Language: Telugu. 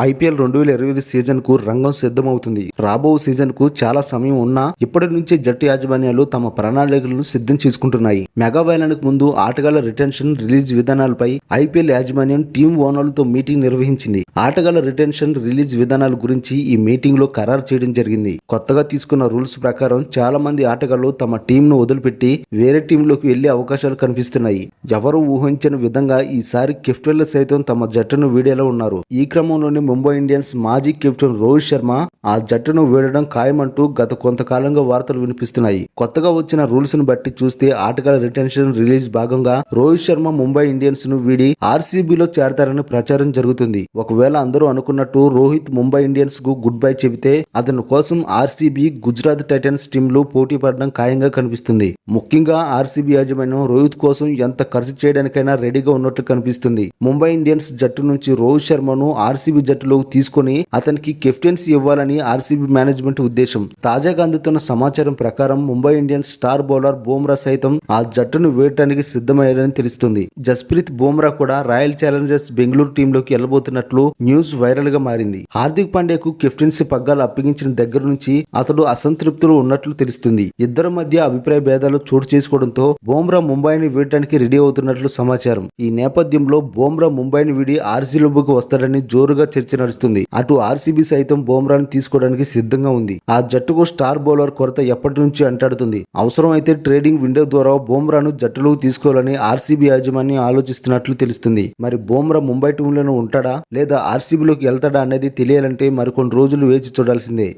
ఐపీఎల్ 2025 సీజన్ కు రంగం సిద్ధమవుతుంది. రాబో సీజన్ కు చాలా సమయం ఉన్నా ఇప్పటి నుంచే జట్టు యాజమాన్యాలు తమ ప్రణాళికలను సిద్ధం చేసుకుంటున్నాయి. మెగా వేలానికి ముందు ఆటగాళ్ల రిటెన్షన్, రిలీజ్ విధానాలపై ఐపీఎల్ యాజమాన్యం టీం ఓనర్లతో మీటింగ్ నిర్వహించింది. ఆటగాళ్ల రిటెన్షన్, రిలీజ్ విధానాల గురించి ఈ మీటింగ్ లో ఖరారు చేయడం జరిగింది. కొత్తగా తీసుకున్న రూల్స్ ప్రకారం చాలా మంది ఆటగాళ్లు తమ టీంను వదిలిపెట్టి వేరే టీంలోకి వెళ్లే అవకాశాలు కనిపిస్తున్నాయి. ఎవరు ఊహించని విధంగా ఈసారి కెప్టెన్లు సైతం తమ జట్టును వీడేలా ఉన్నారు. ఈ క్రమంలోనే ముంబై ఇండియన్స్ మాజీ కెప్టెన్ రోహిత్ శర్మ ఆ జట్టును వీడడం ఖాయమంటూ గత కొంతకాలంగా వార్తలు వినిపిస్తున్నాయి. కొత్తగా వచ్చిన రూల్స్ ను బట్టి చూస్తే ఆటగాళ్ల రిటెన్షన్, రిలీజ్ భాగంగా రోహిత్ శర్మ ముంబై ఇండియన్స్ ను వీడి ఆర్సీబీలో చేరతారని ప్రచారం జరుగుతుంది. ఒకవేళ అందరూ అనుకున్నట్టు రోహిత్ ముంబై ఇండియన్స్ కు గుడ్ బై చెబితే అతని కోసం ఆర్సీబీ, గుజరాత్ టైటన్స్ టీంలు పోటీ పడడం ఖాయంగా కనిపిస్తుంది. ముఖ్యంగా ఆర్సీబీ యాజమాన్యం రోహిత్ కోసం ఎంత ఖర్చు చేయడానికైనా రెడీగా ఉన్నట్లు కనిపిస్తుంది. ముంబై ఇండియన్స్ జట్టు నుంచి రోహిత్ శర్మను ఆర్సీబీ జట్టులోకి తీసుకుని అతనికి కెప్టెన్సీ ఇవ్వాలని ఆర్సీబీ మేనేజ్మెంట్ ఉద్దేశం. తాజాగా అందుతున్న సమాచారం ప్రకారం Mumbai Indians star bowler Bumrah సైతం ఆ జట్టును వేయడానికి సిద్ధమయ్యాడని తెలుస్తుంది. జస్ప్రీత్ బుమ్రా కూడా రాయల్ ఛాలెంజర్స్ బెంగళూరు టీంలోకి వెళ్లబోతున్నట్లు న్యూస్ వైరల్ గా మారింది. హార్దిక్ పాండ్యాకు కెప్టెన్సీ పగ్గాలు అప్పగించిన దగ్గర నుంచి అతడు అసంతృప్తులు ఉన్నట్లు తెలుస్తుంది. ఇద్దరి మధ్య అభిప్రాయ భేదాలు చోటు చేసుకోవడంతో బుమ్రా ముంబైని వీడటానికి రెడీ అవుతున్నట్లు సమాచారం. ఈ నేపథ్యంలో బుమ్రా ముంబైని వీడి ఆర్సీబీకి వస్తాడని జోరుగా చర్చ నడుస్తుంది. అటు ఆర్సీబీ సైతం బుమ్రాను తీసుకోవడానికి సిద్ధంగా ఉంది. ఆ జట్టుకు స్టార్ బౌలర్ కొరత ఎప్పటి నుంచి అంటాడుతుంది. అవసరం అయితే ట్రేడింగ్ విండో ద్వారా బుమ్రాను జట్టులోకి తీసుకోవాలని ఆర్సీబీ యాజమాన్యం ఆలోచిస్తున్నట్లు తెలుస్తుంది. మరి బుమ్రా ముంబై టీంలోనే ఉంటాడా లేదా ఆర్సీబీలోకి వెళ్తాడా అనేది తెలియాలంటే మరికొన్ని రోజులు వేచి చూడాల్సిందే.